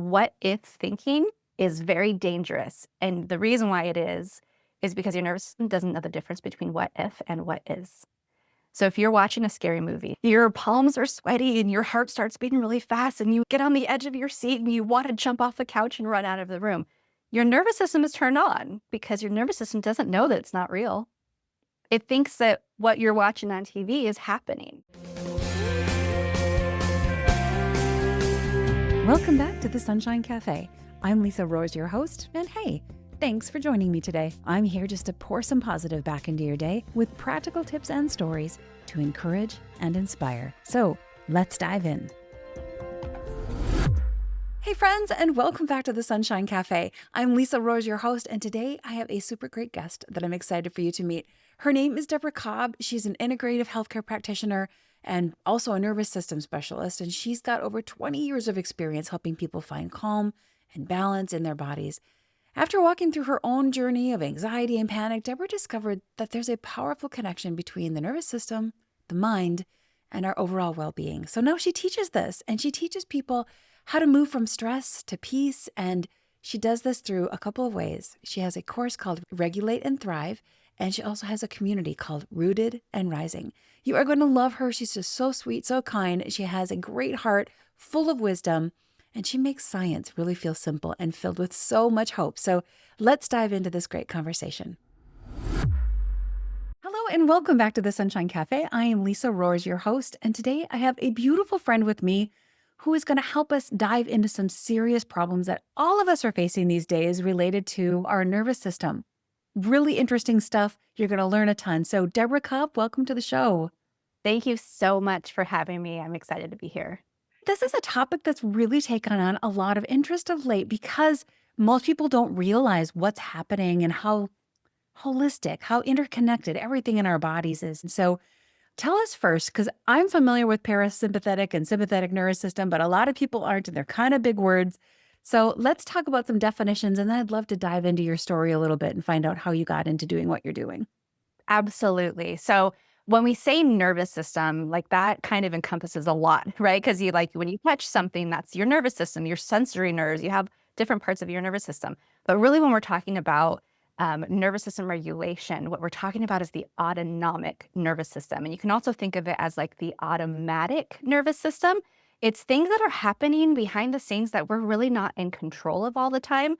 what if thinking is very dangerous. And the reason why it is because your nervous system doesn't know the difference between what if and what is. So if you're watching a scary movie, your palms are sweaty and your heart starts beating really fast and you get on the edge of your seat and you want to jump off the couch and run out of the room, your nervous system is turned on because your nervous system doesn't know that it's not real. It thinks that what you're watching on TV is happening. Welcome back to the Sunshine Cafe. I'm Lisa Roars, your host, and hey, thanks for joining me today. I'm here just to pour some positive back into your day with practical tips and stories to encourage and inspire. So let's dive in. Hey friends, and welcome back to the Sunshine Cafe. I'm Lisa Roars, your host, and today I have a super great guest that I'm excited for you to meet. Her name is Deborah Cobb. She's an integrative healthcare practitioner and also a nervous system specialist, and she's got over 20 years of experience helping people find calm and balance in their bodies. After walking through her own journey of anxiety and panic, Deborah discovered that there's a powerful connection between the nervous system, the mind, and our overall well-being. So now she teaches this, and she teaches people how to move from stress to peace, and she does this through a couple of ways. She has a course called Regulate and Thrive, and she also has a community called Rooted and Rising. You are going to love her. She's just so sweet, so kind. She has a great heart, full of wisdom, and she makes science really feel simple and filled with so much hope. So let's dive into this great conversation. Hello and welcome back to the Sunshine Cafe. I am Lisa Roars, your host, and today I have a beautiful friend with me who is going to help us dive into some serious problems that all of us are facing these days related to our nervous system. Really interesting stuff. You're going to learn a ton. So Deborah Cobb, welcome to the show. Thank you so much for having me. I'm excited to be here. This is a topic that's really taken on a lot of interest of late because most people don't realize what's happening and how holistic, how interconnected everything in our bodies is. And so tell us first, because I'm familiar with parasympathetic and sympathetic nervous system, but a lot of people aren't, and they're kind of big words. So let's talk about some definitions, and then I'd love to dive into your story a little bit and find out how you got into doing what you're doing. Absolutely. So when we say nervous system, like that kind of encompasses a lot, right? Because when you touch something, that's your nervous system, your sensory nerves, you have different parts of your nervous system. But really when we're talking about nervous system regulation, what we're talking about is the autonomic nervous system. And you can also think of it as like the automatic nervous system. It's things that are happening behind the scenes that we're really not in control of all the time.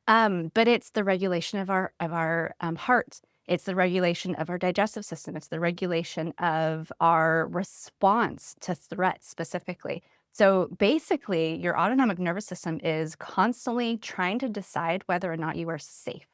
But it's the regulation of our heart. It's the regulation of our digestive system. It's the regulation of our response to threats specifically. So basically, your autonomic nervous system is constantly trying to decide whether or not you are safe.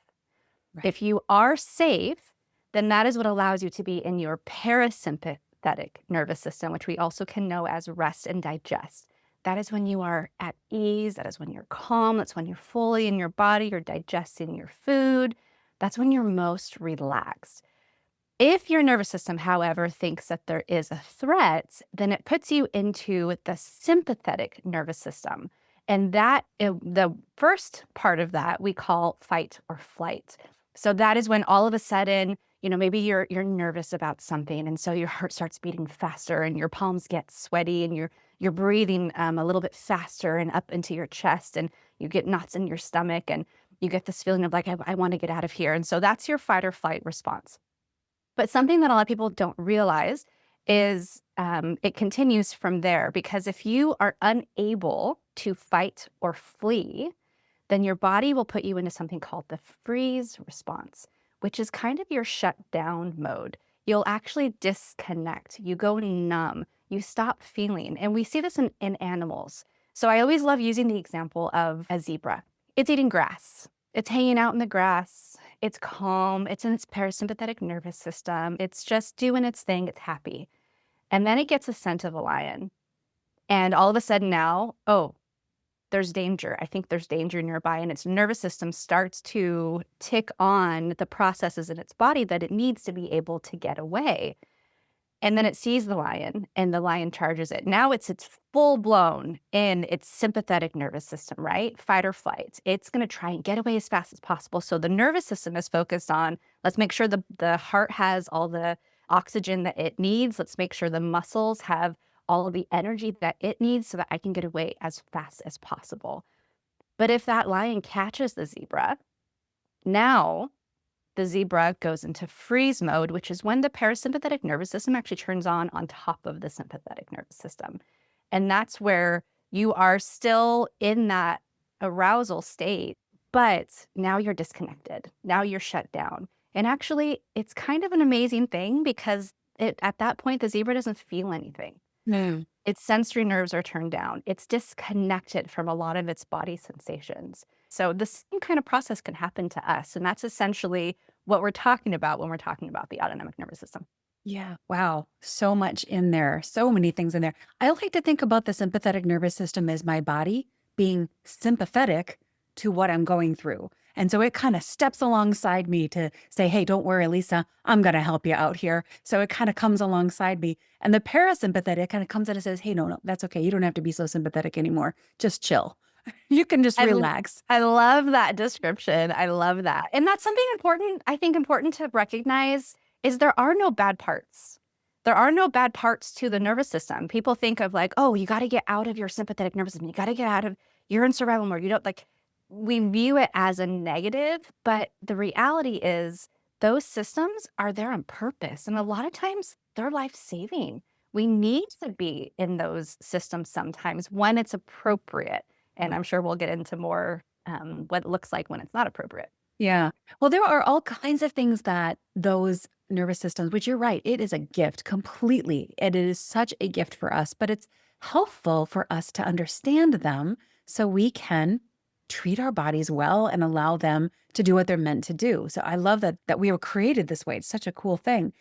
Right. If you are safe, then that is what allows you to be in your parasympathetic nervous system, which we also can know as rest and digest. That is when you are at ease. That is when you're calm. That's when you're fully in your body. You're digesting your food. That's when you're most relaxed. If your nervous system, however, thinks that there is a threat, then it puts you into the sympathetic nervous system. And the first part of that we call fight or flight. So that is when all of a sudden, maybe you're nervous about something, and so your heart starts beating faster, and your palms get sweaty, and you're breathing a little bit faster and up into your chest, and you get knots in your stomach, and you get this feeling of like, I want to get out of here. And so that's your fight or flight response. But something that a lot of people don't realize is it continues from there, because if you are unable to fight or flee, then your body will put you into something called the freeze response, which is kind of your shutdown mode. You'll actually disconnect. You go numb. You stop feeling. And we see this in animals. So I always love using the example of a zebra. It's eating grass. It's hanging out in the grass. It's calm. It's in its parasympathetic nervous system. It's just doing its thing. It's happy. And then it gets a scent of a lion. And all of a sudden now, there's danger. I think there's danger nearby. And its nervous system starts to tick on the processes in its body that it needs to be able to get away. And then it sees the lion, and the lion charges it. Now it's full blown in its sympathetic nervous system, right? Fight or flight. It's going to try and get away as fast as possible. So the nervous system is focused on, let's make sure the heart has all the oxygen that it needs. Let's make sure the muscles have all of the energy that it needs so that I can get away as fast as possible. But if that lion catches the zebra, now the zebra goes into freeze mode, which is when the parasympathetic nervous system actually turns on top of the sympathetic nervous system. And that's where you are still in that arousal state, but now you're disconnected. Now you're shut down. And actually, it's kind of an amazing thing because at that point, the zebra doesn't feel anything. Mm. Its sensory nerves are turned down. It's disconnected from a lot of its body sensations. So the same kind of process can happen to us. And that's essentially what we're talking about when we're talking about the autonomic nervous system. Yeah. Wow. So much in there. So many things in there. I like to think about the sympathetic nervous system as my body being sympathetic to what I'm going through. And so it kind of steps alongside me to say, hey, don't worry, Lisa, I'm going to help you out here. So it kind of comes alongside me. And the parasympathetic kind of comes in and says, hey, no, that's okay. You don't have to be so sympathetic anymore. Just chill. You can just I l relax. I love that description, I love that, and that's something important I think important to recognize is there are no bad parts. There are no bad parts to the nervous system. People think of like, "Oh, you gotta get out of your sympathetic nervous system, you gotta get out of you're in survival mode, you don't" like, we view it as a negative, but the reality is those systems are there on purpose, and a lot of times, they're life-saving. We need to be in those systems sometimes when it's appropriate. And I'm sure we'll get into more, what it looks like when it's not appropriate. Yeah. Well, there are all kinds of things that those nervous systems, which you're right, it is a gift completely. And it is such a gift for us, but it's helpful for us to understand them so we can treat our bodies well and allow them to do what they're meant to do. So I love that we were created this way. It's such a cool thing.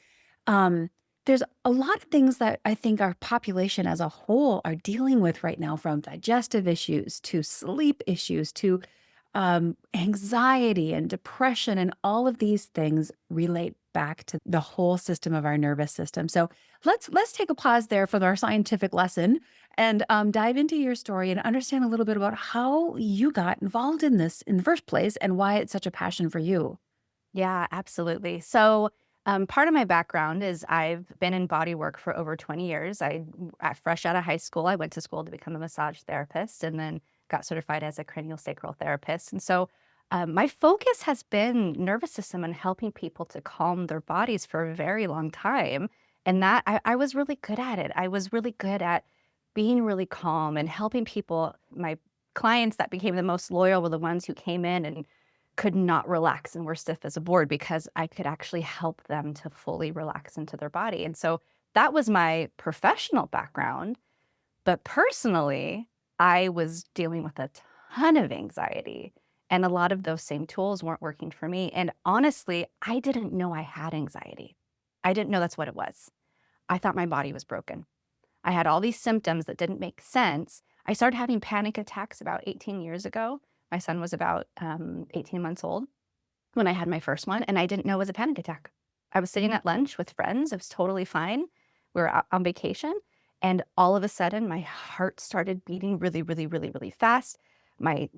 Um, there's a lot of things that I think our population as a whole are dealing with right now, from digestive issues to sleep issues to anxiety and depression, and all of these things relate back to the whole system of our nervous system. So let's take a pause there for our scientific lesson and dive into your story and understand a little bit about how you got involved in this in the first place and why it's such a passion for you. Yeah, absolutely. So, part of my background is I've been in body work for over 20 years. Fresh out of high school, I went to school to become a massage therapist and then got certified as a craniosacral therapist. And so, my focus has been nervous system and helping people to calm their bodies for a very long time. And that I was really good at it. I was really good at being really calm and helping people. My clients that became the most loyal were the ones who came in and could not relax and were stiff as a board because I could actually help them to fully relax into their body. And so that was my professional background. But personally, I was dealing with a ton of anxiety. And a lot of those same tools weren't working for me. And honestly, I didn't know I had anxiety. I didn't know that's what it was. I thought my body was broken. I had all these symptoms that didn't make sense. I started having panic attacks about 18 years ago. My son was about 18 months old when I had my first one, and I didn't know it was a panic attack. I was sitting at lunch with friends. It was totally fine. We were out on vacation, and all of a sudden, my heart started beating really, really, really, really fast. My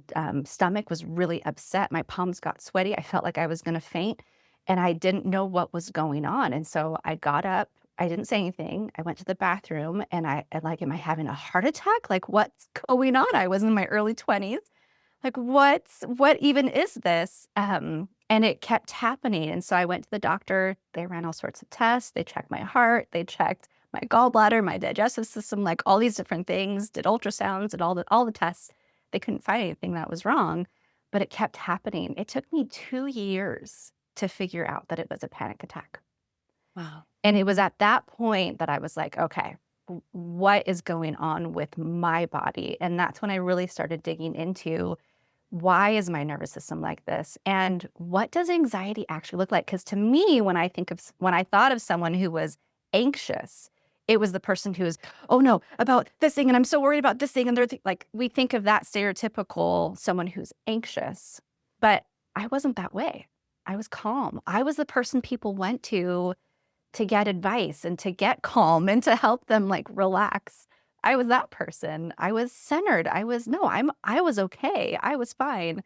stomach was really upset. My palms got sweaty. I felt like I was going to faint, and I didn't know what was going on. And so I got up. I didn't say anything. I went to the bathroom, and like, am I having a heart attack? Like, what's going on? I was in my early 20s. Like, what even is this? And it kept happening, and so I went to the doctor, they ran all sorts of tests, they checked my heart, they checked my gallbladder, my digestive system, like, all these different things, did ultrasounds, did all the tests. They couldn't find anything that was wrong, but it kept happening. It took me 2 years to figure out that it was a panic attack, Wow. and it was at that point that I was like, "Okay, what is going on with my body?" And that's when I really started digging into why is my nervous system like this? And what does anxiety actually look like? Because to me, when I thought of someone who was anxious, it was the person who is, oh no, about this thing, and I'm so worried about this thing, and like we think of that stereotypical someone who's anxious, but I wasn't that way. I was calm. I was the person people went to get advice and to get calm and to help them, like, relax. I was that person. I was centered. I was no, I was okay. I was fine,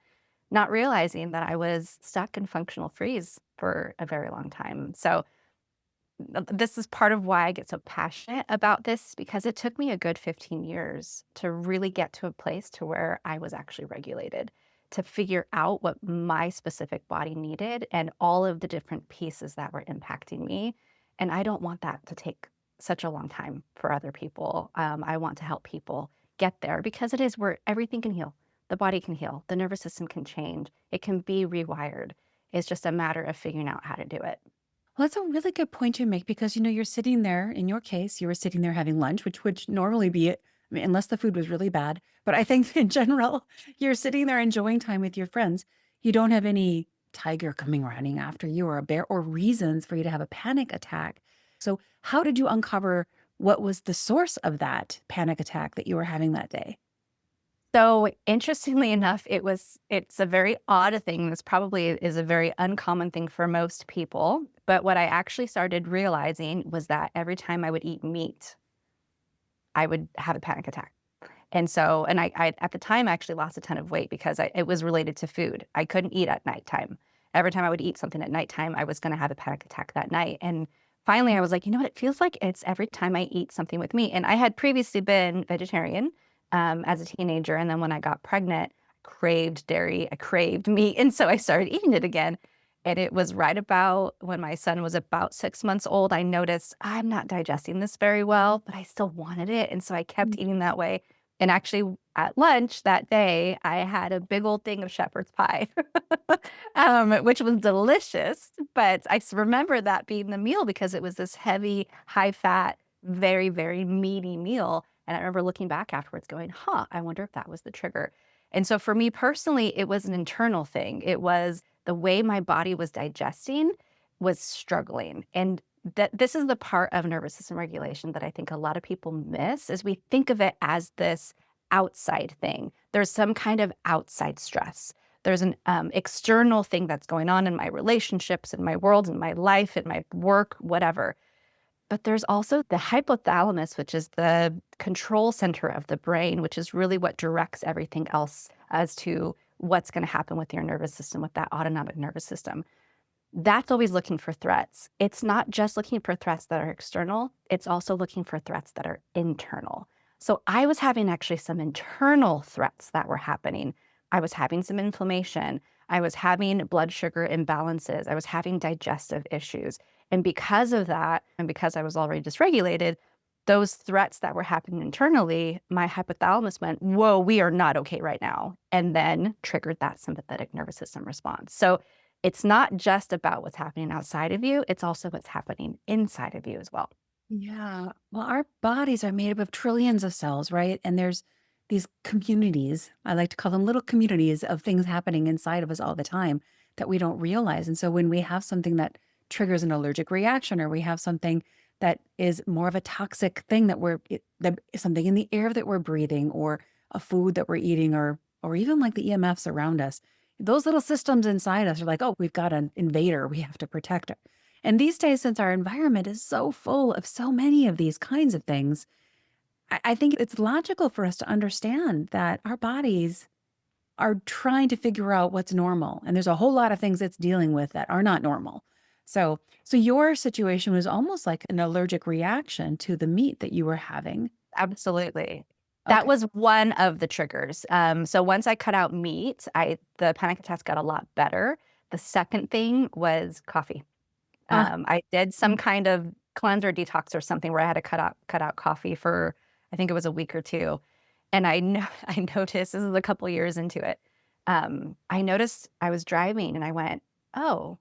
not realizing that I was stuck in functional freeze for a very long time. So, this is part of why I get so passionate about this, because it took me a good 15 years to really get to a place to where I was actually regulated, to figure out what my specific body needed and all of the different pieces that were impacting me. And I don't want that to take such a long time for other people. I want to help people get there because it is where everything can heal. The body can heal, the nervous system can change, it can be rewired. It's just a matter of figuring out how to do it. Well, that's a really good point to make because, you're sitting there, in your case, you were sitting there having lunch, which would normally be it. I mean, unless the food was really bad. But I think in general, you're sitting there enjoying time with your friends. You don't have any tiger coming running after you or a bear or reasons for you to have a panic attack. So, how did you uncover what was the source of that panic attack that you were having that day? So, interestingly enough, it's a very odd thing. This probably is a very uncommon thing for most people, but what I actually started realizing was that every time I would eat meat, I would have a panic attack. And at the time, I actually lost a ton of weight because it was related to food. I couldn't eat at nighttime. Every time I would eat something at nighttime, I was gonna have a panic attack that night, and finally, I was like, "You know what? It feels like it's every time I eat something with meat." And I had previously been vegetarian, as a teenager, and then when I got pregnant, I craved dairy, I craved meat, and so I started eating it again, and it was right about when my son was about 6 months old, I noticed, "I'm not digesting this very well," but I still wanted it, and so I kept eating that way. And actually, at lunch that day, I had a big old thing of shepherd's pie, which was delicious, but remember that being the meal because it was this heavy, high-fat, very, very meaty meal, and I remember looking back afterwards going, "Huh, I wonder if that was the trigger." And so for me personally, it was an internal thing. It was the way my body was digesting was struggling, and this is the part of nervous system regulation that I think a lot of people miss is we think of it as this outside thing. There's some kind of outside stress. There's an external thing that's going on in my relationships, in my world, in my life, in my work, whatever. But there's also the hypothalamus, which is the control center of the brain, which is really what directs everything else as to what's going to happen with your nervous system, with that autonomic nervous system. That's always looking for threats. It's not just looking for threats that are external, it's also looking for threats that are internal. So I was having actually some internal threats that were happening. I was having some inflammation. I was having blood sugar imbalances. I was having digestive issues. And because of that, and because I was already dysregulated, those threats that were happening internally, my hypothalamus went, "Whoa, we are not okay right now." And then triggered that sympathetic nervous system response. So it's not just about what's happening outside of you, it's also what's happening inside of you as well. Yeah. Well, our bodies are made up of trillions of cells, right? And there's these communities, I like to call them little communities of things happening inside of us all the time that we don't realize. And so when we have something that triggers an allergic reaction, or we have something that is more of a toxic thing that something in the air that we're breathing, or a food that we're eating, or even like the EMFs around us, those little systems inside us are like, oh, we've got an invader. We have to protect it. And these days, since our environment is so full of so many of these kinds of things, I think it's logical for us to understand that our bodies are trying to figure out what's normal. And there's a whole lot of things it's dealing with that are not normal. So your situation was almost like an allergic reaction to the meat that you were having. Absolutely. That Okay. was one of the triggers. So once I cut out meat, the panic attacks got a lot better. The second thing was coffee. Ah, I did some kind of cleanse or detox or something where I had to cut out coffee for, I think it was a week or 2, and I know I noticed this is a couple years into it. I noticed I was driving and I went, "Oh,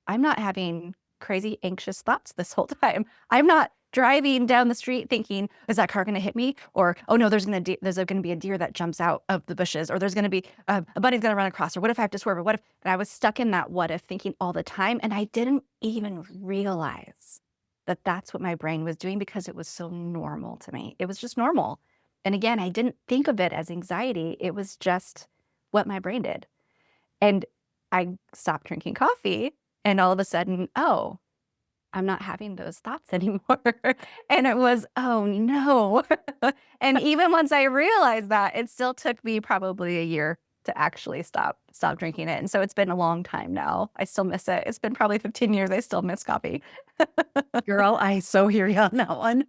I'm not having crazy anxious thoughts this whole time. I'm not driving down the street thinking, is that car going to hit me? Or, oh no, there's going to be a deer that jumps out of the bushes, or there's going to be a bunny's going to run across, or what if I have to swerve? Or what if?" And I was stuck in that what if thinking all the time. And I didn't even realize that that's what my brain was doing because it was so normal to me. It was just normal. And again, I didn't think of it as anxiety. It was just what my brain did. And I stopped drinking coffee, and all of a sudden, oh, I'm not having those thoughts anymore. And it was, "Oh, no." And even once I realized that, it still took me probably a year to actually stop drinking it. And so it's been a long time now. I still miss it. It's been probably 15 years. I still miss coffee. Girl, I so hear you on that one.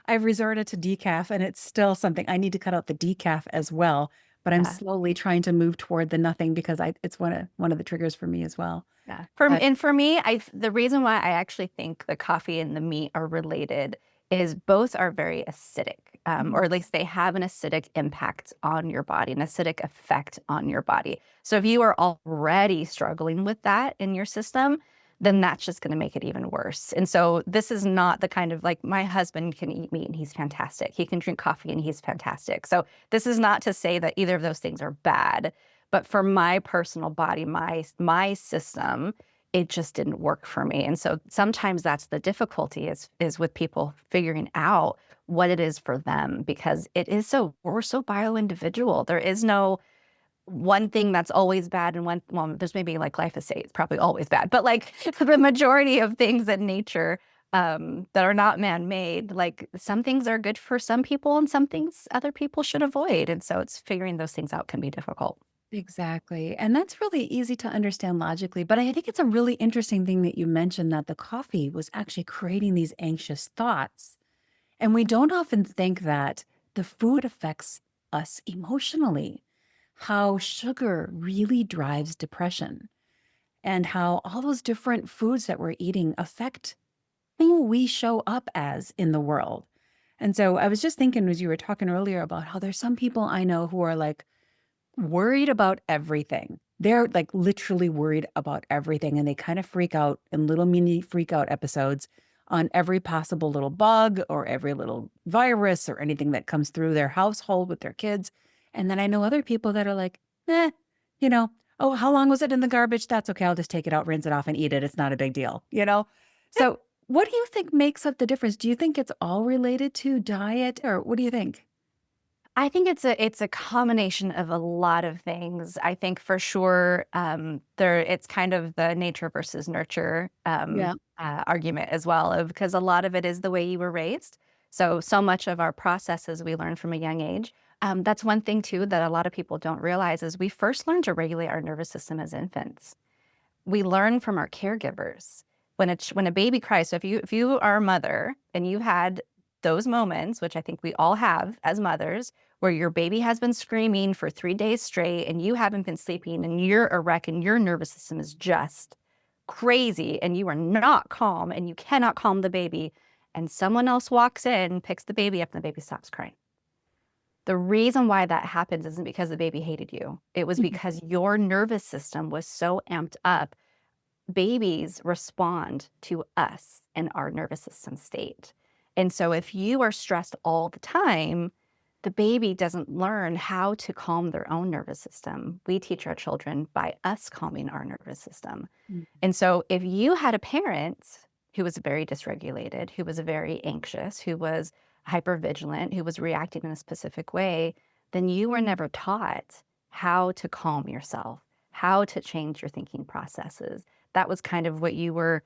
I've resorted to decaf and it's still something I need to cut out the decaf as well, but I'm Yeah. slowly trying to move toward the nothing because it's one of the triggers for me as well. Yeah. But For me, the reason why I actually think the coffee and the meat are related is both are very acidic, or Mhm. at least they have an acidic impact on your body, an acidic effect on your body. So if you are already struggling with that in your system, then that's just going to make it even worse. And so this is not the kind of like my husband can eat meat and he's fantastic. He can drink coffee and he's fantastic. So this is not to say that either of those things are bad. But for my personal body, my system, it just didn't work for me. And so sometimes that's the difficulty is with people figuring out what it is for them because we're so bio individual. There is no one thing that's always bad and well, there's maybe like glyphosate, it's probably always bad. But like the majority of things in nature that are not man-made, like some things are good for some people and some things other people should avoid. And so it's figuring those things out can be difficult. Exactly. And that's really easy to understand logically. But I think it's a really interesting thing that you mentioned that the coffee was actually creating these anxious thoughts. And we don't often think that the food affects us emotionally, how sugar really drives depression, and how all those different foods that we're eating affect who we show up as in the world. And so I was just thinking as you were talking earlier about how there's some people I know who are like, worried about everything. They're like literally worried about everything and they kind of freak out in little mini freak out episodes on every possible little bug or every little virus or anything that comes through their household with their kids. And then I know other people that are like, you know, oh, how long was it in the garbage? That's okay. I'll just take it out, rinse it off and eat it. It's not a big deal, you know? So what do you think makes up the difference? Do you think it's all related to diet or what do you think? I think it's a combination of a lot of things. I think for sure, it's kind of the nature versus nurture Yeah. argument as well, because a lot of it is the way you were raised. So much of our processes we learn from a young age. That's one thing too that a lot of people don't realize is we first learn to regulate our nervous system as infants. We learn from our caregivers. When a baby cries, so if you are a mother and you had those moments, which I think we all have as mothers, where your baby has been screaming for 3 days straight and you haven't been sleeping and you're a wreck and your nervous system is just crazy and you are not calm and you cannot calm the baby, and someone else walks in, picks the baby up, and the baby stops crying. The reason why that happens isn't because the baby hated you. It was Mhm. because your nervous system was so amped up. Babies respond to us in our nervous system state. And so if you are stressed all the time, the baby doesn't learn how to calm their own nervous system. We teach our children by us calming our nervous system. Mhm. And so if you had a parent who was very dysregulated, who was very anxious, who was hypervigilant, who was reacting in a specific way, then you were never taught how to calm yourself, how to change your thinking processes. That was kind of what you were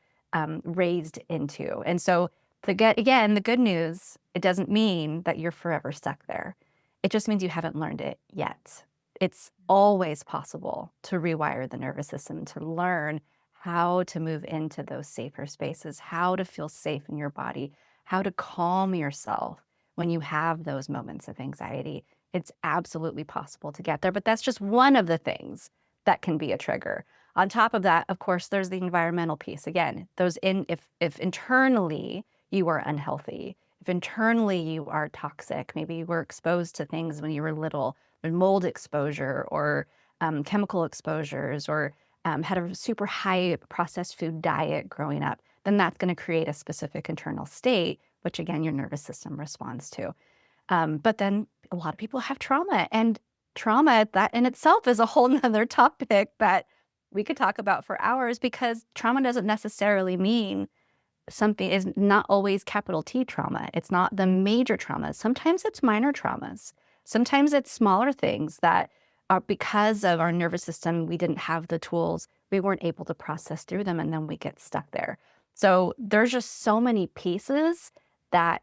raised into. And so again, the good news, it doesn't mean that you're forever stuck there. It just means you haven't learned it yet. It's always possible to rewire the nervous system, to learn how to move into those safer spaces, how to feel safe in your body, how to calm yourself when you have those moments of anxiety. It's absolutely possible to get there, but that's just one of the things that can be a trigger. On top of that, of course, there's the environmental piece. Again, if internally you are unhealthy, if internally you are toxic, maybe you were exposed to things when you were little, mold exposure or chemical exposures, or had a super high processed food diet growing up, then that's going to create a specific internal state, which again, your nervous system responds to. But then a lot of people have trauma, and trauma, that in itself is a whole nother topic that we could talk about for hours, because trauma doesn't necessarily mean something is not always capital T trauma. It's not the major traumas. Sometimes it's minor traumas. Sometimes it's smaller things that are because of our nervous system, we didn't have the tools, we weren't able to process through them, and then we get stuck there. So there's just so many pieces that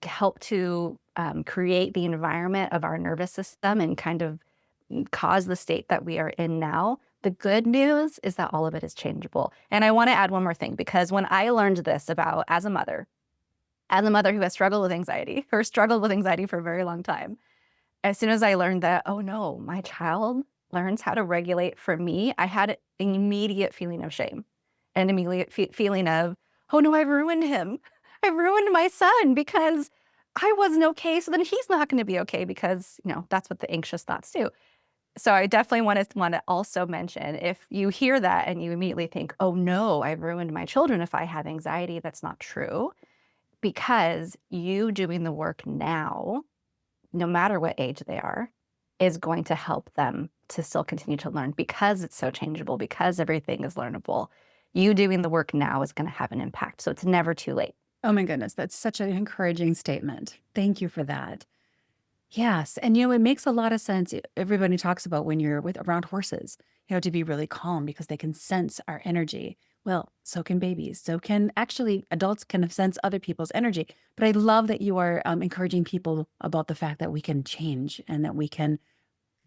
help to create the environment of our nervous system and kind of cause the state that we are in now. The good news is that all of it is changeable. And I want to add one more thing, because when I learned this about as a mother who has struggled with anxiety or struggled with anxiety for a very long time, as soon as I learned that, oh no, my child learns how to regulate for me, I had an immediate feeling of shame, an immediate feeling of, oh no, I've ruined him. I've ruined my son because I wasn't okay. So then he's not going to be okay, because, that's what the anxious thoughts do. So I definitely want to also mention, if you hear that and you immediately think, oh no, I've ruined my children if I have anxiety, that's not true, because you doing the work now, no matter what age they are, is going to help them to still continue to learn, because it's so changeable, because everything is learnable. You doing the work now is going to have an impact. So it's never too late. Oh my goodness, that's such an encouraging statement. Thank you for that. Yes, and it makes a lot of sense. Everybody talks about when you're around horses, to be really calm because they can sense our energy. Well, so can babies. So can actually adults can sense other people's energy. But I love that you are encouraging people about the fact that we can change and that we can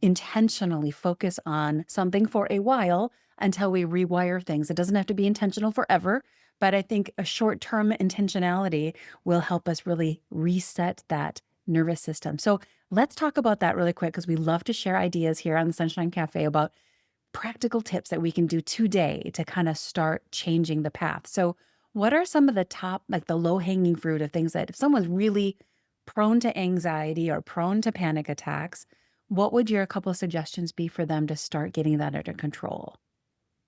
intentionally focus on something for a while until we rewire things. It doesn't have to be intentional forever, but I think a short-term intentionality will help us really reset that nervous system. So let's talk about that really quick, because we love to share ideas here on the Sunshine Cafe about practical tips that we can do today to kind of start changing the path. So what are some of the top, like the low-hanging fruit of things that if someone's really prone to anxiety or prone to panic attacks, what would your couple of suggestions be for them to start getting that under control?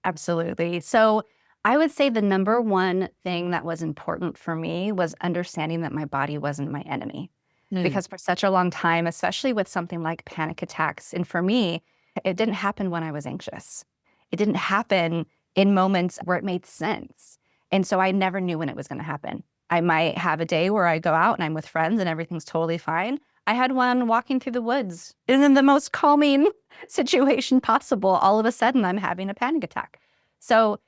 Absolutely. So I would say the number one thing that was important for me was understanding that my body wasn't my enemy. Mm. Because for such a long time, especially with something like panic attacks, and for me, it didn't happen when I was anxious. It didn't happen in moments where it made sense. And so I never knew when it was going to happen. I might have a day where I go out and I'm with friends and everything's totally fine. I had one walking through the woods in the most calming situation possible. All of a sudden, I'm having a panic attack. So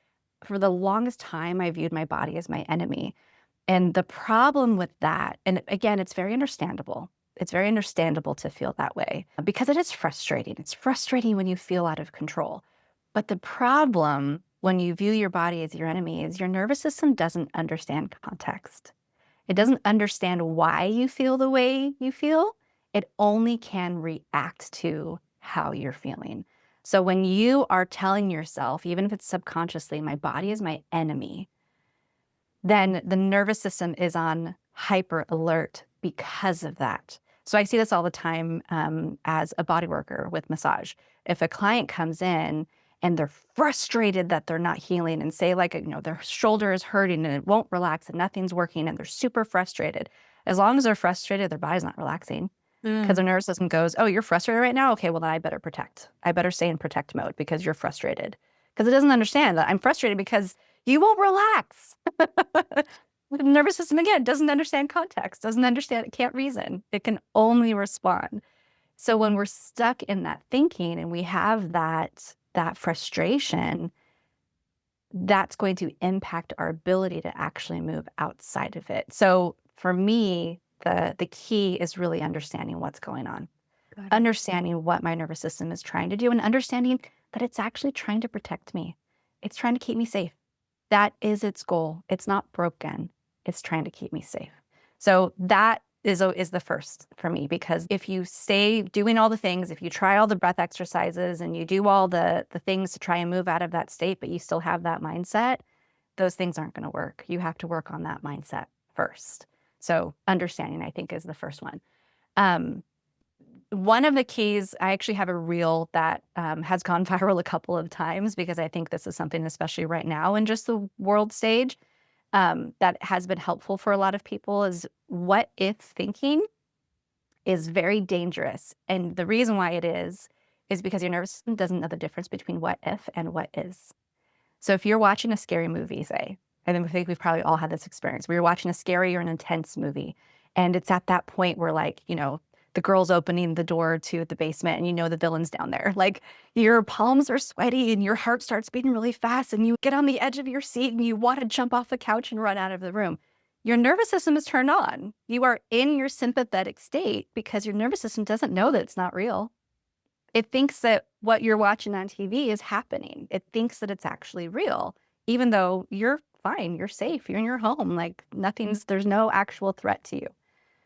for the longest time, I viewed my body as my enemy. And the problem with that, and again, it's very understandable. It's very understandable to feel that way because it is frustrating. It's frustrating when you feel out of control. But the problem when you view your body as your enemy is your nervous system doesn't understand context. It doesn't understand why you feel the way you feel. It only can react to how you're feeling. So when you are telling yourself, even if it's subconsciously, my body is my enemy, then the nervous system is on hyper alert because of that. So I see this all the time as a body worker with massage. If a client comes in and they're frustrated that they're not healing, and say like, their shoulder is hurting and it won't relax and nothing's working and they're super frustrated. As long as they're frustrated, their body's not relaxing, because Mm. their nervous system goes, oh, you're frustrated right now? Okay, well then I better protect. I better stay in protect mode because you're frustrated. Because it doesn't understand that I'm frustrated because you won't relax. The nervous system, again, doesn't understand context, doesn't understand, it can't reason. It can only respond. So when we're stuck in that thinking and we have that frustration, that's going to impact our ability to actually move outside of it. So for me, the key is really understanding what's going on, Got it. understanding what my nervous system is trying to do, and understanding that it's actually trying to protect me. It's trying to keep me safe. That is its goal. It's not broken. It's trying to keep me safe. So that is the first for me, because if you stay doing all the things, if you try all the breath exercises and you do all the things to try and move out of that state, but you still have that mindset, those things aren't going to work. You have to work on that mindset first. So understanding, I think, is the first one. Um, One of the keys, I actually have a reel that has gone viral a couple of times, because I think this is something, especially right now in just the world stage, that has been helpful for a lot of people, is what if thinking is very dangerous. And the reason why it is because your nervous system doesn't know the difference between what if and what is. So if you're watching a scary movie, say, and I think we've probably all had this experience where you're watching a scary or an intense movie, and it's at that point where, like, the girl's opening the door to the basement and the villain's down there. Like, your palms are sweaty and your heart starts beating really fast and you get on the edge of your seat and you want to jump off the couch and run out of the room. Your nervous system is turned on. You are in your sympathetic state because your nervous system doesn't know that it's not real. It thinks that what you're watching on TV is happening. It thinks that it's actually real, even though you're fine, you're safe, you're in your home, like there's no actual threat to you,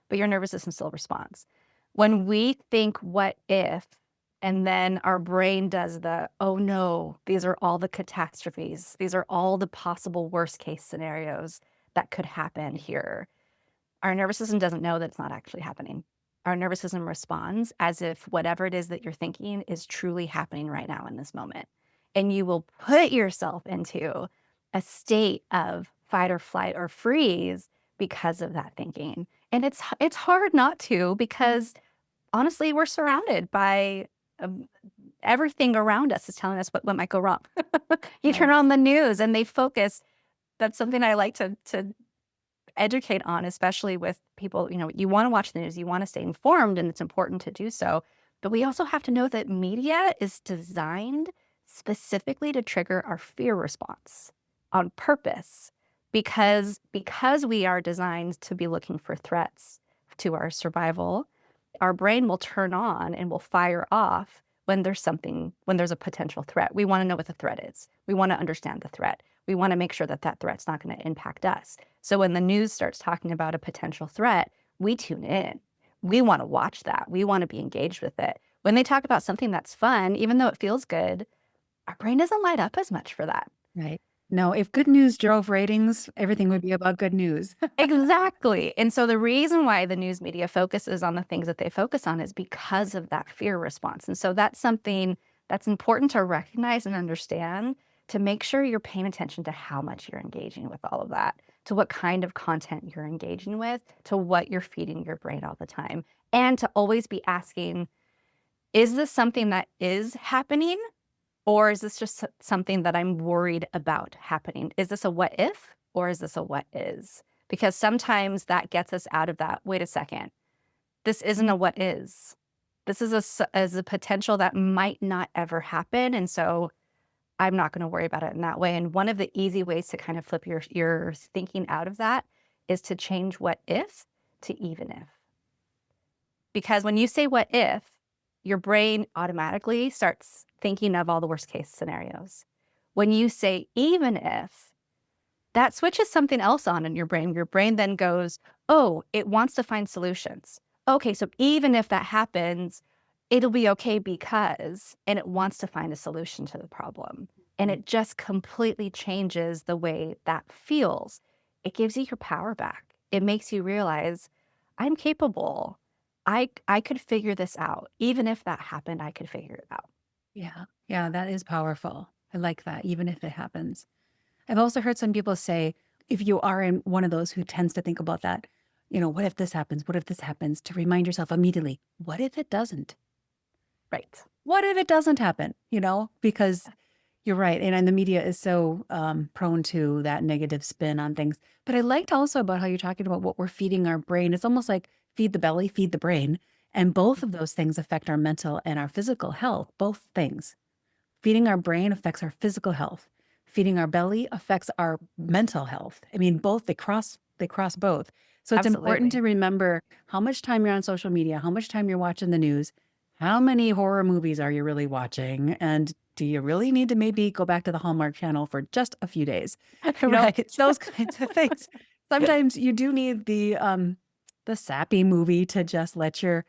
but your nervous system still responds. When we think, what if, and then our brain does oh no, these are all the catastrophes. These are all the possible worst case scenarios that could happen here. Our nervous system doesn't know that it's not actually happening. Our nervous system responds as if whatever it is that you're thinking is truly happening right now in this moment. And you will put yourself into a state of fight or flight or freeze because of that thinking. And it's hard not to, because honestly, we're surrounded by um, everything around us is telling us what might go wrong. You Right. turn on the news and they focus. That's something I like to educate on, especially with people. You want to watch the news, you want to stay informed, and it's important to do so. But we also have to know that media is designed specifically to trigger our fear response on purpose, because we are designed to be looking for threats to our survival. Our brain will turn on and will fire off when there's a potential threat. We want to know what the threat is. We want to understand the threat. We want to make sure that that threat's not going to impact us. So when the news starts talking about a potential threat, we tune in. We want to watch that. We want to be engaged with it. When they talk about something that's fun, even though it feels good, our brain doesn't light up as much for that. Right. No, if good news drove ratings, everything would be about good news. Exactly. And so the reason why the news media focuses on the things that they focus on is because of that fear response. And so that's something that's important to recognize and understand, to make sure you're paying attention to how much you're engaging with all of that, to what kind of content you're engaging with, to what you're feeding your brain all the time, and to always be asking, is this something that is happening? Or is this just something that I'm worried about happening? Is this a what if, or is this a what is? Because sometimes that gets us out of that. Wait a second. This isn't a what is. This is as a potential that might not ever happen. And so I'm not going to worry about it in that way. And one of the easy ways to kind of flip your thinking out of that is to change what if to even if. Because when you say what if, your brain automatically starts thinking of all the worst case scenarios. When you say even if, that switches something else on in your brain. Your brain then goes, oh, it wants to find solutions. Okay, so even if that happens, it'll be okay because, and it wants to find a solution to the problem. And it just completely changes the way that feels. It gives you your power back. It makes you realize, I'm capable. I could figure this out. Even if that happened, I could figure it out. Yeah. Yeah, that is powerful. I like that, even if it happens. I've also heard some people say, if you are in one of those who tends to think about that, what if this happens? What if this happens? To remind yourself immediately, what if it doesn't? Right. What if it doesn't happen? Because you're right. And the media is so prone to that negative spin on things. But I liked also about how you're talking about what we're feeding our brain. It's almost like feed the belly, feed the brain. And both of those things affect our mental and our physical health, both things. Feeding our brain affects our physical health. Feeding our belly affects our mental health. I mean, both they cross both. So it's important to Absolutely. remember how much time you're on social media, how much time you're watching the news, how many horror movies are you really watching, and do you really need to maybe go back to the Hallmark Channel for just a few days? You know, Right. those kinds of things. Sometimes you do need the sappy movie to just let your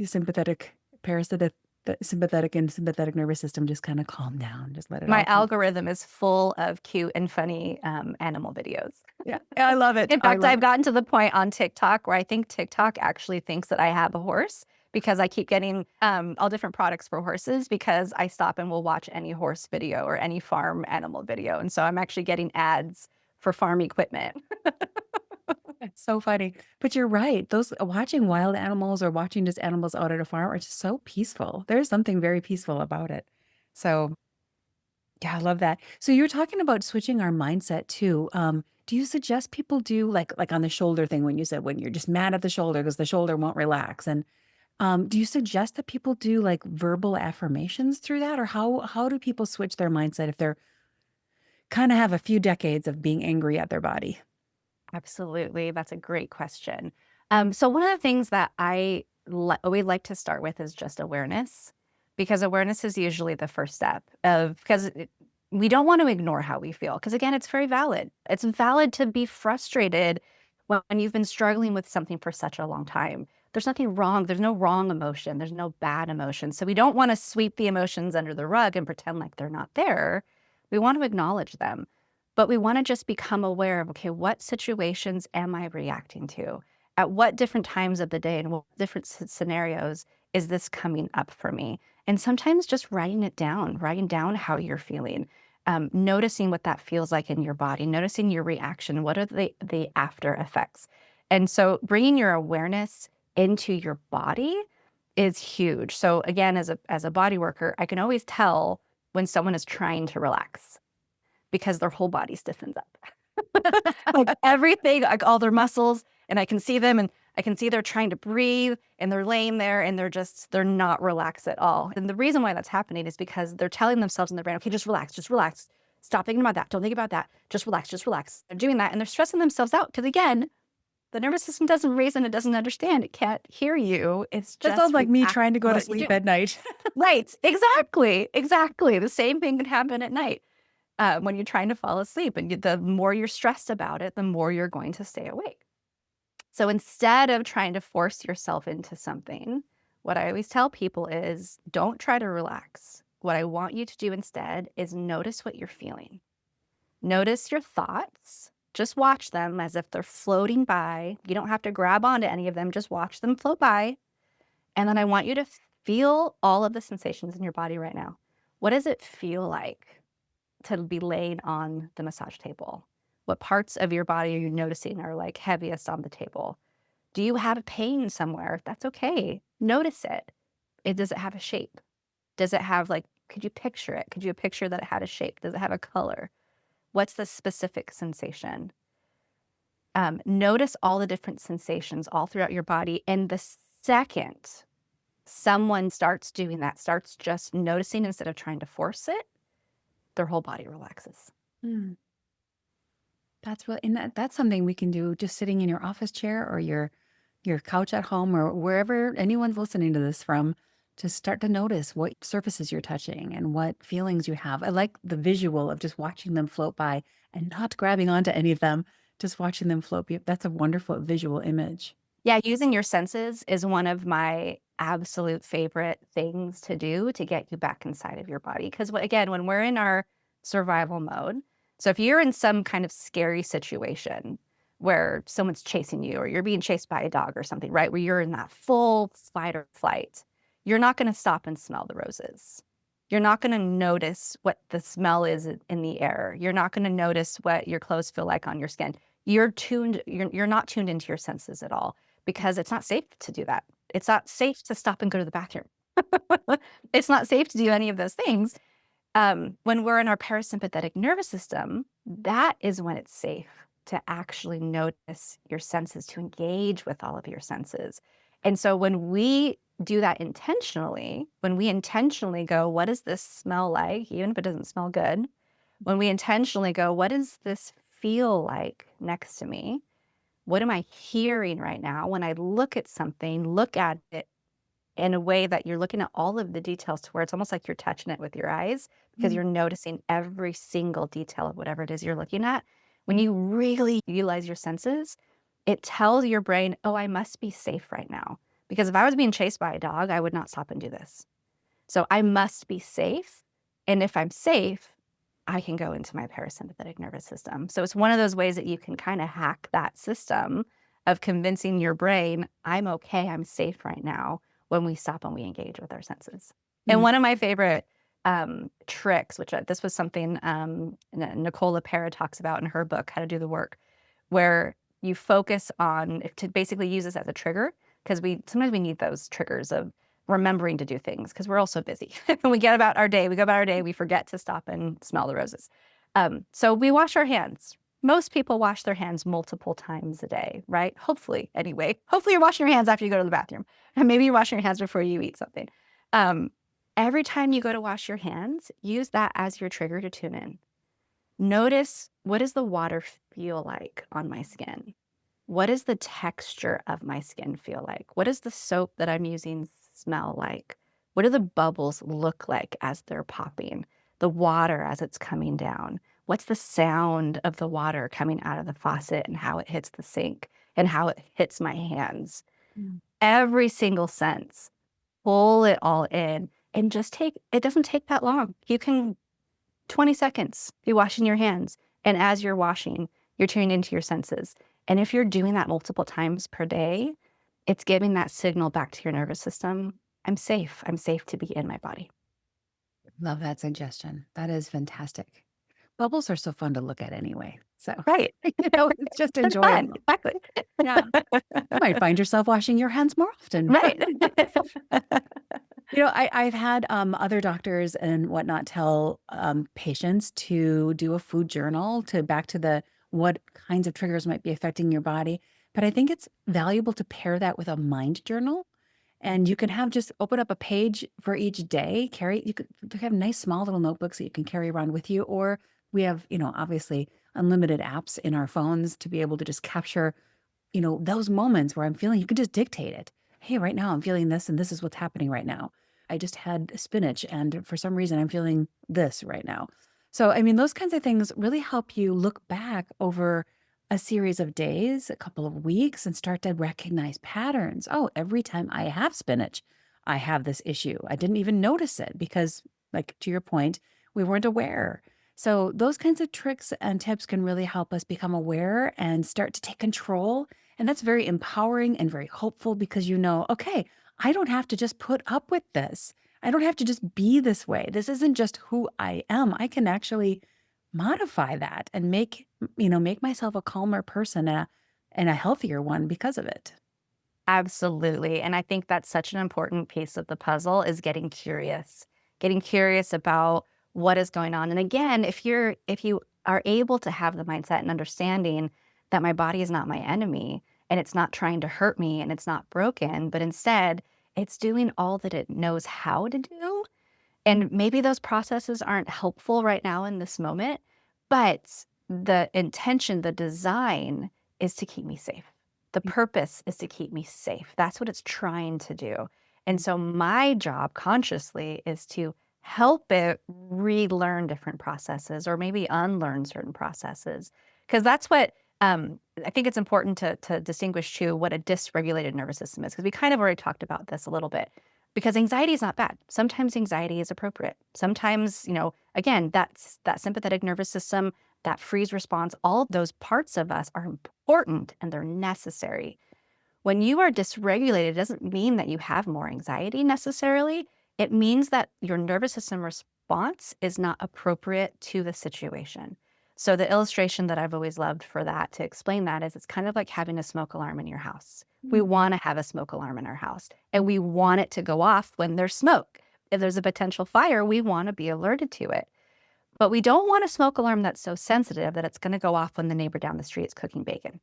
sympathetic parasympathetic the sympathetic nervous system just kind of calm down. Just let it My all come. algorithm is full of cute and funny animal videos. Yeah, I love it. In I fact, love I've it. gotten to the point on TikTok where I think TikTok actually thinks that I have a horse, because I keep getting all different products for horses, because I stop and will watch any horse video or any farm animal video. And so I'm actually getting ads for farm equipment. It's so funny. But you're right. Those watching wild animals or watching just animals out at a farm are just so peaceful. There's something very peaceful about it. So yeah, I love that. So you were talking about switching our mindset too. Do you suggest people do like on the shoulder thing when you said when you're just mad at the shoulder because the shoulder won't relax? And do you suggest that people do like verbal affirmations through that, or how do people switch their mindset if they're kind of have a few decades of being angry at their body? Absolutely. That's a great question. So one of the things that we like to start with is just awareness, because awareness is usually the first step of because we don't want to ignore how we feel because again, it's very valid. It's valid to be frustrated when you've been struggling with something for such a long time. There's nothing wrong. There's no wrong emotion. There's no bad emotion. So we don't want to sweep the emotions under the rug and pretend like they're not there. We want to acknowledge them, but we want to just become aware of, okay, what situations am I reacting to? At what different times of the day and what different scenarios is this coming up for me? And sometimes just writing down how you're feeling, noticing what that feels like in your body, noticing your reaction. What are the after effects? And so bringing your awareness into your body is huge. So again, as a body worker, I can always tell when someone is trying to relax because their whole body stiffens up. Like everything, like all their muscles, and I can see them and I can see they're trying to breathe and they're laying there and they're not relaxed at all. And the reason why that's happening is because they're telling themselves in their brain, okay, just relax, just relax. Stop thinking about that. Don't think about that. Just relax, just relax. They're doing that and they're stressing themselves out because again, the nervous system doesn't reason, it doesn't understand, it can't hear you. It's That just sounds like me react trying to to go to what you sleep do. at night. Right, exactly, exactly. The same thing can happen at night when you're trying to fall asleep. And the more you're stressed about it, the more you're going to stay awake. So instead of trying to force yourself into something, what I always tell people is don't try to relax. What I want you to do instead is notice what you're feeling. Notice your thoughts. Just watch them as if they're floating by. You don't have to grab onto any of them, just watch them float by. And then I want you to feel all of the sensations in your body right now. What does it feel like to be laying on the massage table? What parts of your body are you noticing are like heaviest on the table? Do you have pain somewhere? That's okay. Notice it. Does it have a shape? Does it have like, could you picture it? Could you picture that it had a shape? Does it have a color? What's the specific sensation? Notice all the different sensations all throughout your body. And the second someone starts doing that, starts just noticing instead of trying to force it, their whole body relaxes. Mm, that's really, and that's something we can do just sitting in your office chair or your couch at home or wherever anyone's listening to this from. Just start to notice what surfaces you're touching and what feelings you have. I like the visual of just watching them float by and not grabbing onto any of them, just watching them float. That's a wonderful visual image. Yeah, using your senses is one of my absolute favorite things to do to get you back inside of your body. Because again, when we're in our survival mode, so if you're in some kind of scary situation where someone's chasing you or you're being chased by a dog or something, right? Where you're in that full fight or flight, you're not going to stop and smell the roses. You're not going to notice what the smell is in the air. You're not going to notice what your clothes feel like on your skin. You're not tuned into your senses at all because it's not safe to do that. It's not safe to stop and go to the bathroom. It's not safe to do any of those things. When we're in our parasympathetic nervous system, that is when it's safe to actually notice your senses, to engage with all of your senses. And so when we do that intentionally, when we intentionally go, what does this smell like, even if it doesn't smell good? When we intentionally go, what does this feel like next to me? What am I hearing right now? When I look at something, look at it in a way that you're looking at all of the details to where it's almost like you're touching it with your eyes because Mm, you're noticing every single detail of whatever it is you're looking at. When you really utilize your senses, it tells your brain, oh, I must be safe right now. Because if I was being chased by a dog, I would not stop and do this. So I must be safe. And if I'm safe, I can go into my parasympathetic nervous system. So it's one of those ways that you can kind of hack that system of convincing your brain, I'm okay, I'm safe right now when we stop and we engage with our senses. And mm, one of my favorite tricks, which this was something Nicole LePera talks about in her book, How to Do the Work, where you focus on to basically use this as a trigger because we sometimes we need those triggers of remembering to do things because we're all so busy. When we get about our day, we go about our day, we forget to stop and smell the roses. So we wash our hands. Most people wash their hands multiple times a day, right? Hopefully, anyway. Hopefully you're washing your hands after you go to the bathroom. And maybe you're washing your hands before you eat something. Um, every time you go to wash your hands, use that as your trigger to tune in. Notice, what does the water feel like on my skin? What does the texture of my skin feel like? What does the soap that I'm using smell like? What do the bubbles look like as they're popping? The water as it's coming down? What's the sound of the water coming out of the faucet and how it hits the sink and how it hits my hands? Mm. Every single sense. Pull it all in and just take it doesn't take that long. You can 20 seconds, be washing your hands, and as you're washing, you're tuning into your senses, and if you're doing that multiple times per day, it's giving that signal back to your nervous system, I'm safe to be in my body." Love that suggestion. That is fantastic. Bubbles are so fun to look at anyway. So, Right. it's just They're fun, enjoyable. exactly. Yeah. You might find yourself washing your hands more often. Right. I've had other doctors and whatnot tell patients to do a food journal to back to the what kinds of triggers might be affecting your body. But I think it's valuable to pair that with a mind journal. And you can have just open up a page for each day, you could have nice small little notebooks that you can carry around with you. Or we have, obviously unlimited apps in our phones to be able to just capture those moments where I'm feeling you can just dictate it. Hey, right now I'm feeling this and this is what's happening right now. I just had spinach and for some reason I'm feeling this right now. So, I mean, those kinds of things really help you look back over a series of days, a couple of weeks, and start to recognize patterns. Oh, every time I have spinach, I have this issue. I didn't even notice it because, like to your point, we weren't aware. So, those kinds of tricks and tips can really help us become aware and start to take control, and that's very empowering and very hopeful because okay, I don't have to just put up with this. I don't have to just be this way. This isn't just who I am. I can actually modify that and make myself a calmer person and a healthier one because of it. Absolutely, and I think that's such an important piece of the puzzle is getting curious about what is going on, and again, if you are able to have the mindset and understanding that my body is not my enemy, and it's not trying to hurt me, and it's not broken, but instead, it's doing all that it knows how to do, and maybe those processes aren't helpful right now in this moment, but the intention, the design is to keep me safe. The purpose is to keep me safe. That's what it's trying to do. And so my job consciously is to help it relearn different processes or maybe unlearn certain processes. Because that's what I think it's important to distinguish too what a dysregulated nervous system is. Because we kind of already talked about this a little bit because anxiety is not bad. Sometimes anxiety is appropriate. Sometimes, again, that sympathetic nervous system, that freeze response, all of those parts of us are important and they're necessary. When you are dysregulated, it doesn't mean that you have more anxiety necessarily. It means that your nervous system response is not appropriate to the situation. So the illustration that I've always loved for that to explain that is it's kind of like having a smoke alarm in your house. We Mm. want to have a smoke alarm in our house and we want it to go off when there's smoke. If there's a potential fire, we want to be alerted to it. But we don't want a smoke alarm that's so sensitive that it's going to go off when the neighbor down the street is cooking bacon.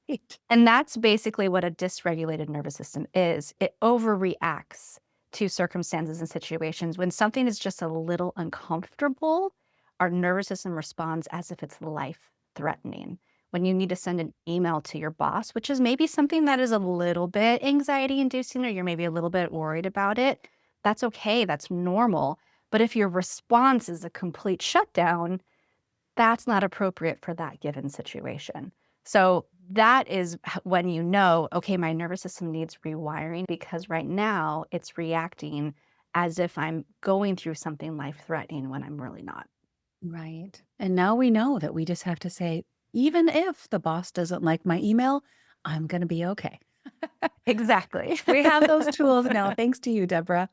Right. And that's basically what a dysregulated nervous system is. It overreacts to circumstances and situations. When something is just a little uncomfortable, our nervous system responds as if it's life threatening. When you need to send an email to your boss, which is maybe something that is a little bit anxiety inducing, or you're maybe a little bit worried about it, that's okay. That's normal. But if your response is a complete shutdown, that's not appropriate for that given situation. So that is when okay, my nervous system needs rewiring because right now it's reacting as if I'm going through something life-threatening when I'm really not. Right. And now we know that we just have to say, even if the boss doesn't like my email, I'm going to be okay. Exactly. We have those tools now. Thanks to you, Deborah.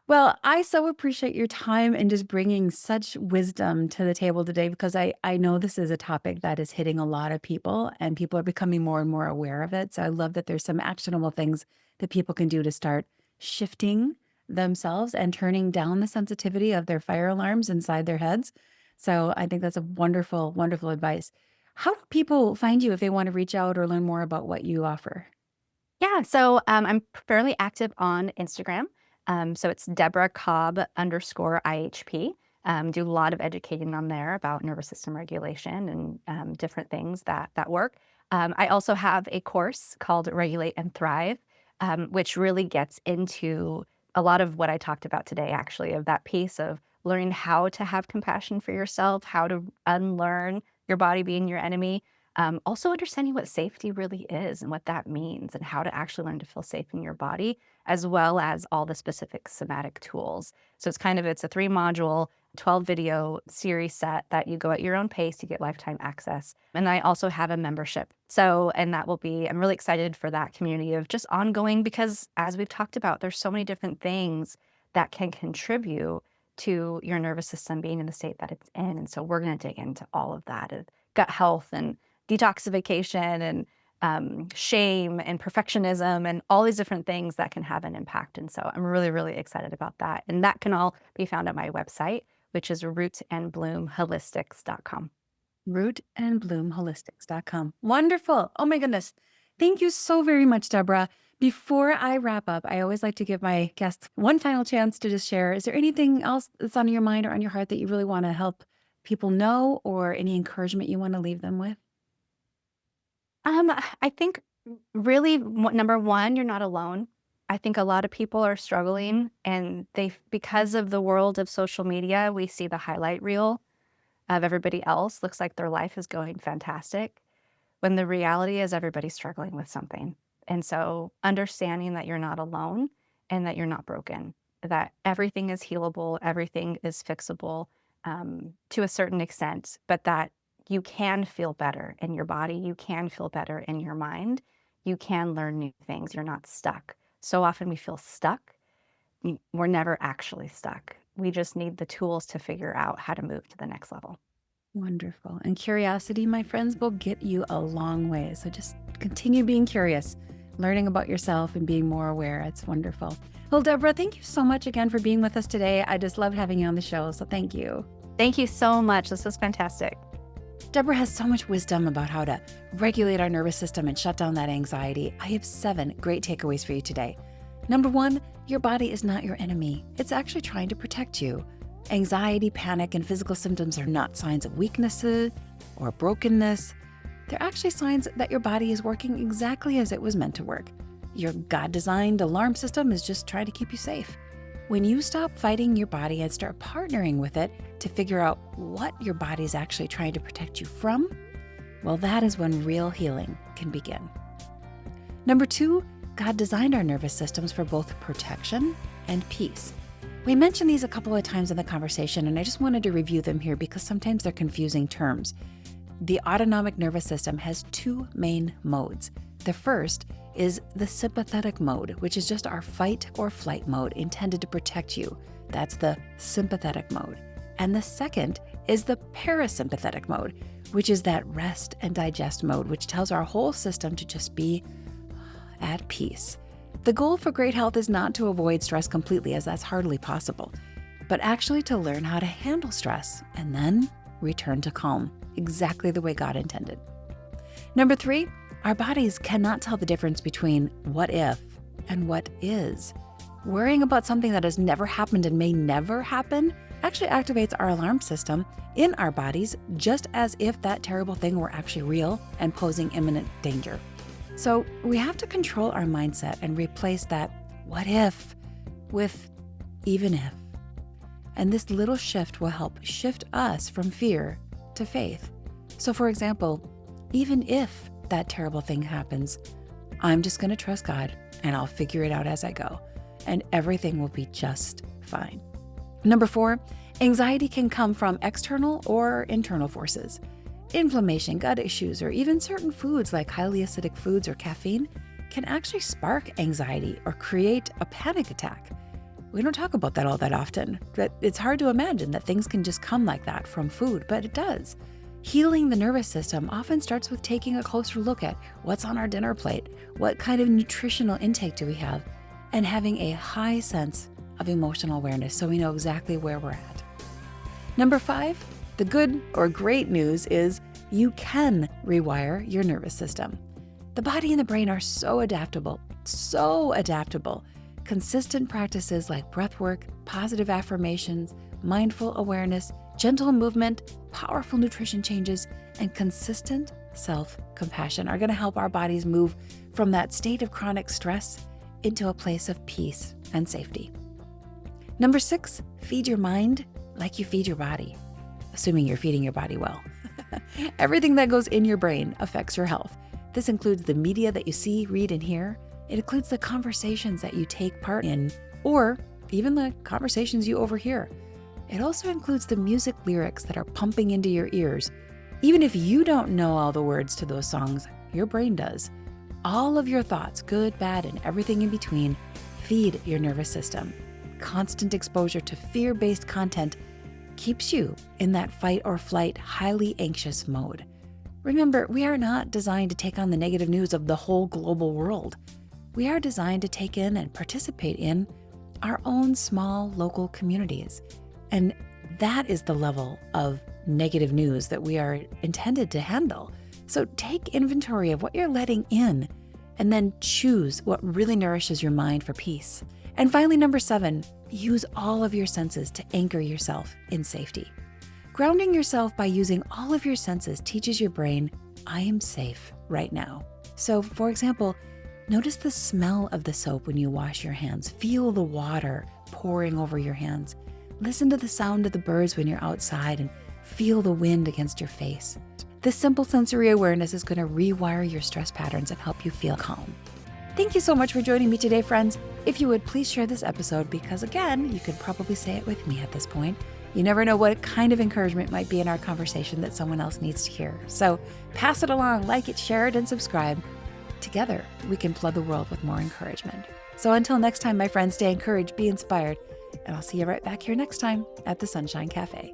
Well, I so appreciate your time and just bringing such wisdom to the table today because I know this is a topic that is hitting a lot of people and people are becoming more and more aware of it. So I love that there's some actionable things that people can do to start shifting themselves and turning down the sensitivity of their fire alarms inside their heads. So I think that's a wonderful, wonderful advice. How do people find you if they want to reach out or learn more about what you offer? Yeah, so, I'm fairly active on Instagram. So it's Deborah Cobb underscore IHP. Do a lot of educating on there about nervous system regulation and different things that work. I also have a course called Regulate and Thrive, which really gets into a lot of what I talked about today, actually, of that piece of learning how to have compassion for yourself, how to unlearn your body being your enemy. Also understanding what safety really is and what that means and how to actually learn to feel safe in your body, as well as all the specific somatic tools. So it's a 3 module, 12 video series set that you go at your own pace. You get lifetime access. And I also have a membership. And that will be, I'm really excited for that community of just ongoing, because as we've talked about, there's so many different things that can contribute to your nervous system being in the state that it's in. And so we're going to dig into all of that, gut health and detoxification and shame and perfectionism and all these different things that can have an impact. And so I'm really, really excited about that. And that can all be found at my website, which is rootandbloomholistics.com. rootandbloomholistics.com. Wonderful. Oh my goodness. Thank you so very much, Deborah. Before I wrap up, I always like to give my guests one final chance to just share. Is there anything else that's on your mind or on your heart that you really want to help people know, or any encouragement you want to leave them with? I think really, number one, you're not alone. I think a lot of people are struggling, and because of the world of social media, we see the highlight reel of everybody else. Looks like their life is going fantastic, when the reality is everybody's struggling with something. And so understanding that you're not alone and that you're not broken, that everything is healable, everything is fixable to a certain extent, but that you can feel better in your body, you can feel better in your mind, you can learn new things, you're not stuck. So often we feel stuck. We're never actually stuck. We just need the tools to figure out how to move to the next level. Wonderful. And curiosity, my friends, will get you a long way. So just continue being curious, learning about yourself and being more aware. It's wonderful. Well, Deborah, thank you so much again for being with us today. I just loved having you on the show. So thank you. Thank you so much. This was fantastic. Deborah has so much wisdom about how to regulate our nervous system and shut down that anxiety. I have 7 great takeaways for you today. Number 1, your body is not your enemy. It's actually trying to protect you. Anxiety, panic, and physical symptoms are not signs of weaknesses or brokenness. They're actually signs that your body is working exactly as it was meant to work. Your God-designed alarm system is just trying to keep you safe. When you stop fighting your body and start partnering with it to figure out what your body is actually trying to protect you from, well, that is when real healing can begin. Number 2, God designed our nervous systems for both protection and peace. We mentioned these a couple of times in the conversation, and I just wanted to review them here because sometimes they're confusing terms. The autonomic nervous system has 2 main modes. The first is the sympathetic mode, which is just our fight or flight mode intended to protect you. That's the sympathetic mode. And the second is the parasympathetic mode, which is that rest and digest mode, which tells our whole system to just be at peace. The goal for great health is not to avoid stress completely, as that's hardly possible, but actually to learn how to handle stress and then return to calm, exactly the way God intended. Number 3, our bodies cannot tell the difference between what if and what is. Worrying about something that has never happened and may never happen actually activates our alarm system in our bodies, just as if that terrible thing were actually real and posing imminent danger. So we have to control our mindset and replace that what if with even if. And this little shift will help shift us from fear to faith. So for example, even if that terrible thing happens, I'm just going to trust God and I'll figure it out as I go, and everything will be just fine. Number 4, anxiety can come from external or internal forces. Inflammation, gut issues, or even certain foods like highly acidic foods or caffeine can actually spark anxiety or create a panic attack. We don't talk about that all that often, but it's hard to imagine that things can just come like that from food, but it does. Healing the nervous system often starts with taking a closer look at what's on our dinner plate, what kind of nutritional intake do we have, and having a high sense of emotional awareness so we know exactly where we're at. Number 5, the good or great news is you can rewire your nervous system. The body and the brain are so adaptable, so adaptable. Consistent practices like breath work, positive affirmations, mindful awareness, gentle movement, powerful nutrition changes, and consistent self-compassion are going to help our bodies move from that state of chronic stress into a place of peace and safety. Number 6, feed your mind like you feed your body, assuming you're feeding your body well. Everything that goes in your brain affects your health. This includes the media that you see, read, and hear. It includes the conversations that you take part in, or even the conversations you overhear. It also includes the music lyrics that are pumping into your ears. Even if you don't know all the words to those songs, your brain does. All of your thoughts, good, bad, and everything in between, feed your nervous system. Constant exposure to fear-based content keeps you in that fight or flight, highly anxious mode. Remember, we are not designed to take on the negative news of the whole global world. We are designed to take in and participate in our own small local communities. And that is the level of negative news that we are intended to handle. So take inventory of what you're letting in, and then choose what really nourishes your mind for peace. And finally, number 7, use all of your senses to anchor yourself in safety. Grounding yourself by using all of your senses teaches your brain, I am safe right now. So for example, notice the smell of the soap when you wash your hands. Feel the water pouring over your hands. Listen to the sound of the birds when you're outside and feel the wind against your face. This simple sensory awareness is going to rewire your stress patterns and help you feel calm. Thank you so much for joining me today, friends. If you would, please share this episode because, again, you could probably say it with me at this point. You never know what kind of encouragement might be in our conversation that someone else needs to hear. So pass it along, like it, share it, and subscribe. Together, we can flood the world with more encouragement. So until next time, my friends, stay encouraged, be inspired, and I'll see you right back here next time at the Sunshine Cafe.